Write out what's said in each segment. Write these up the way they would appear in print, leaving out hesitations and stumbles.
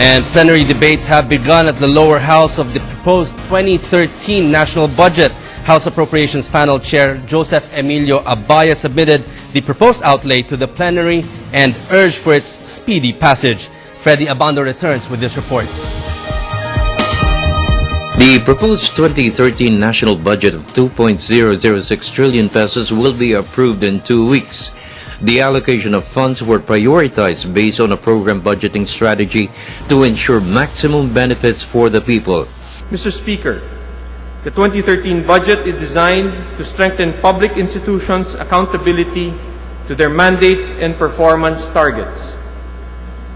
And plenary debates have begun at the lower house of the proposed 2013 national budget. House Appropriations Panel Chair Joseph Emilio Abaya submitted the proposed outlay to the plenary and urged for its speedy passage. Freddy Abando returns with this report. The proposed 2013 national budget of 2.006 trillion pesos will be approved in 2 weeks. The allocation of funds were prioritized based on a program budgeting strategy to ensure maximum benefits for the people. Mr. Speaker, the 2013 budget is designed to strengthen public institutions' accountability to their mandates and performance targets.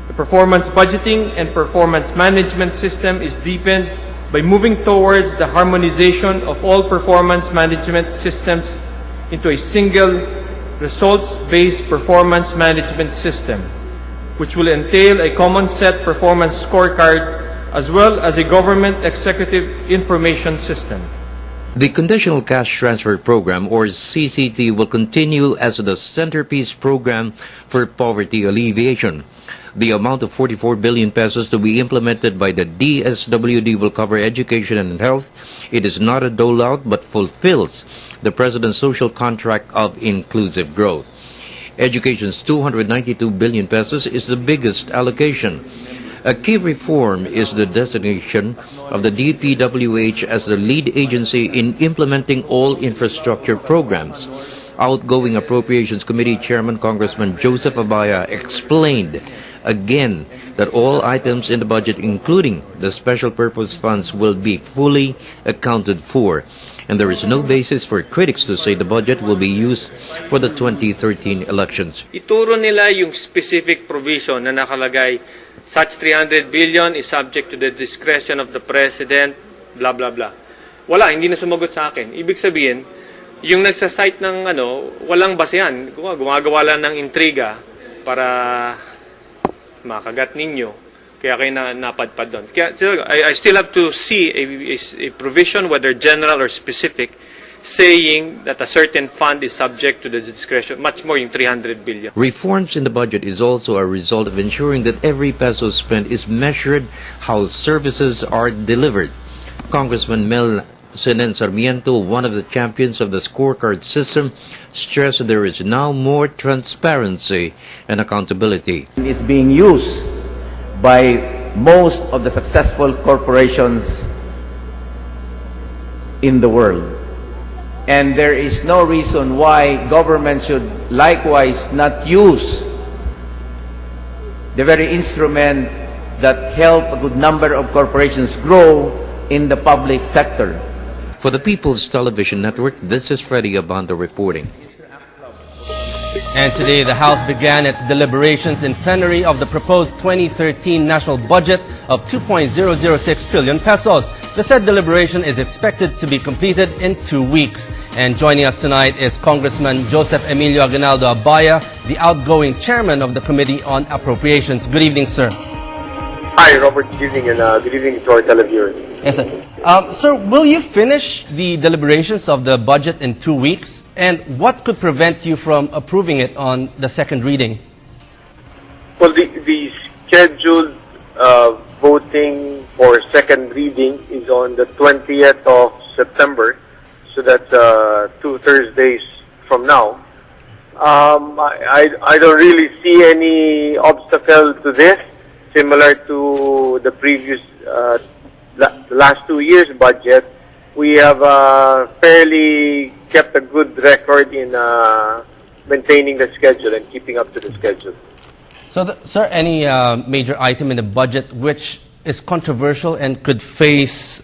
The performance budgeting and performance management system is deepened by moving towards the harmonization of all performance management systems into a single results-based performance management system, which will entail a common set performance scorecard as well as a government executive information system. The Conditional Cash Transfer Program, or CCT, will continue as the centerpiece program for poverty alleviation. The amount of 44 billion pesos to be implemented by the DSWD will cover education and health. It is not a dole-out but fulfills the President's social contract of inclusive growth. Education's 292 billion pesos is the biggest allocation. A key reform is the designation of the DPWH as the lead agency in implementing all infrastructure programs. Outgoing Appropriations Committee Chairman Congressman Joseph Abaya explained again that all items in the budget, including the special purpose funds, will be fully accounted for, and there is no basis for critics to say the budget will be used for the 2013 elections. Ituro nila yung specific provision na nakalagay, such 300 billion is subject to the discretion of the President, blah blah blah. Wala, hindi na sumagot sa akin. Ibig sabihin, yung nagsasite ng walang basehan, gumagawa lang ng intriga para makagat ninyo, kaya kayo napadpad doon. Kaya, so, I still have to see a provision, whether general or specific, saying that a certain fund is subject to the discretion, much more yung 300 billion. Reforms in the budget is also a result of ensuring that every peso spent is measured how services are delivered. Congressman Mel Senen Sarmiento, one of the champions of the scorecard system, stressed there is now more transparency and accountability. It's being used by most of the successful corporations in the world. And there is no reason why government should likewise not use the very instrument that help a good number of corporations grow in the public sector. For the People's Television Network, this is Freddy Abando reporting. And today, the House began its deliberations in plenary of the proposed 2013 national budget of 2.006 trillion pesos. The said deliberation is expected to be completed in 2 weeks. And joining us tonight is Congressman Joseph Emilio Aguinaldo Abaya, the outgoing chairman of the Committee on Appropriations. Good evening, sir. Hi, Robert. Good evening, and good evening to our televiewers. Yes, sir. Sir, will you finish the deliberations of the budget in 2 weeks? And what could prevent you from approving it on the second reading? Well, the scheduled voting for second reading is on the 20th of September, so that's 2 Thursdays from now. I don't really see any obstacle to this, similar to the previous the last 2 years' budget. We have fairly kept a good record in maintaining the schedule and keeping up to the schedule. So, sir, any major item in the budget which is controversial and could face,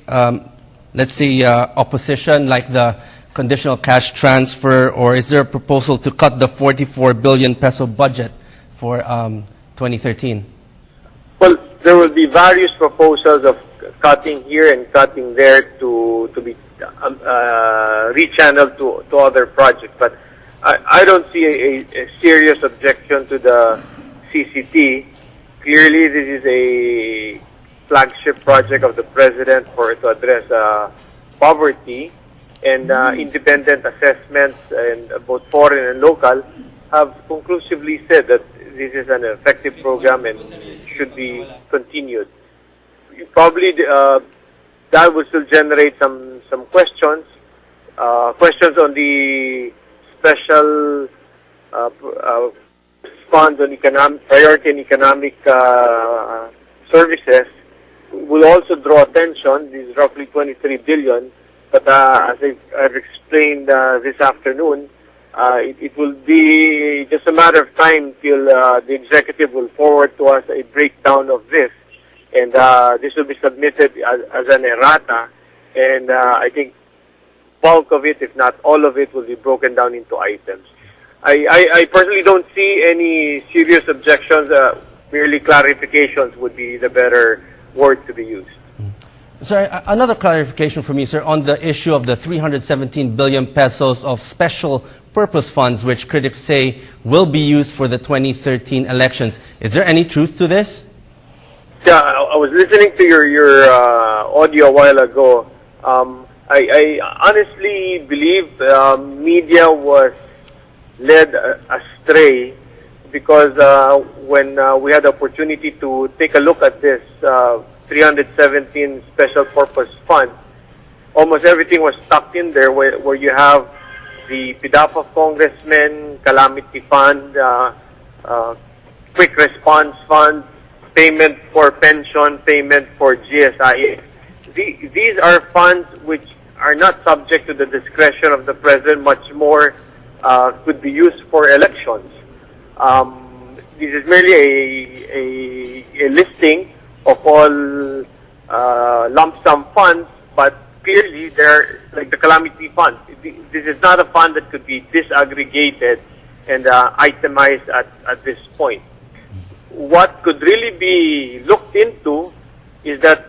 let's say, opposition, like the conditional cash transfer, or is there a proposal to cut the 44 billion peso budget for 2013? Well, there will be various proposals of cutting here and cutting there to be rechanneled to other projects. But I don't see a serious objection to the CCT. Clearly, this is a flagship project of the President to address poverty, and independent assessments, and both foreign and local, have conclusively said that this is an effective program and should be continued. Probably that will still generate some questions. Questions on the special funds on priority and economic services will also draw attention. This is roughly 23 billion. But as I've explained this afternoon, it will be just a matter of time till the executive will forward to us a breakdown of this. And this will be submitted as an errata. And I think bulk of it, if not all of it, will be broken down into items. I personally don't see any serious objections. Merely clarifications would be the better word to be used. Sir, another clarification for me, sir, on the issue of the 317 billion pesos of special purpose funds, which critics say will be used for the 2013 elections. Is there any truth to this? Yeah, I was listening to your audio a while ago. I honestly believe media was led astray because when we had the opportunity to take a look at this 317 special purpose fund, almost everything was tucked in there where you have the PDAP of congressmen, calamity fund, quick response fund, payment for pension, payment for GSIA. These are funds which are not subject to the discretion of the president, much more could be used for elections. This is merely a listing of all lump sum funds, but clearly they're like the calamity fund. This is not a fund that could be disaggregated and itemized at this point. What could really be looked into is that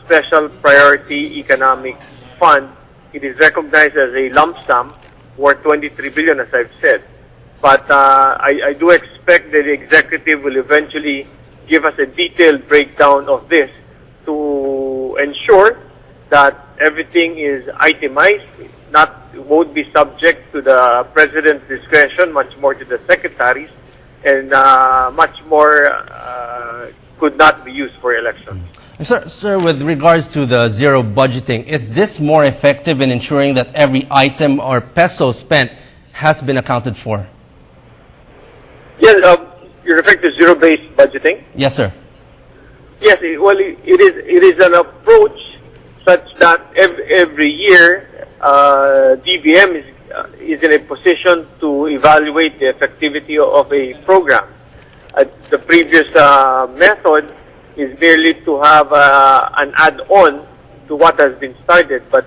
special priority economic fund. It is recognized as a lump sum worth 23 billion, as I've said. But I do expect that the executive will eventually give us a detailed breakdown of this to ensure that everything is itemized, won't be subject to the president's discretion, much more to the secretaries, and much more could not be used for elections. Sir, with regards to the zero budgeting, is this more effective in ensuring that every item or peso spent has been accounted for? Yes, you're referring to zero-based budgeting? Yes, sir. Yes, it is an approach such that every year DBM is in a position to evaluate the effectivity of a program. The previous method is merely to have an add-on to what has been started, but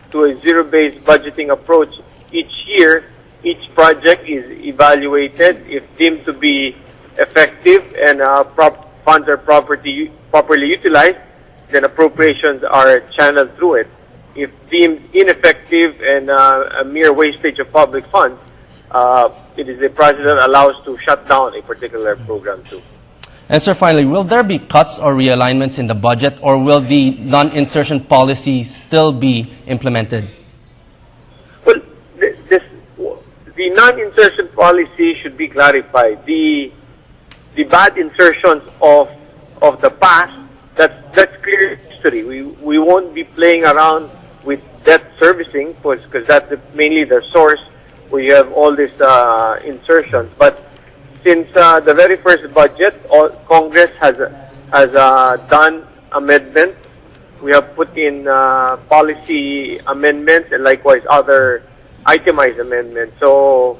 to a zero-based budgeting approach, each year, each project is evaluated. If deemed to be effective and funds are properly utilized, then appropriations are channeled through it. If deemed ineffective and a mere wastage of public funds, it is the president allows to shut down a particular program too. And sir, finally, will there be cuts or realignments in the budget, or will the non-insertion policy still be implemented? Well, the non-insertion policy should be clarified. The bad insertions of the past, that's clear history. We won't be playing around with debt servicing because that's mainly the source where you have all these insertions. But since the very first budget, Congress has done amendments. We have put in policy amendments and likewise other itemized amendments. So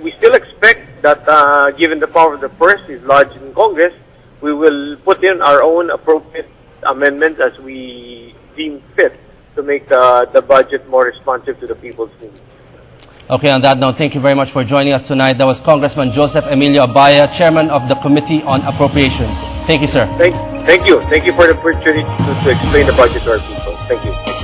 we still expect that given the power of the purse is lodged in Congress, we will put in our own appropriate amendments as we deem fit to make the budget more responsive to the people's needs. Okay, on that note, thank you very much for joining us tonight. That was Congressman Joseph Emilio Abaya, Chairman of the Committee on Appropriations. Thank you, sir. Thank you. Thank you for the opportunity to explain the budget to our people. Thank you.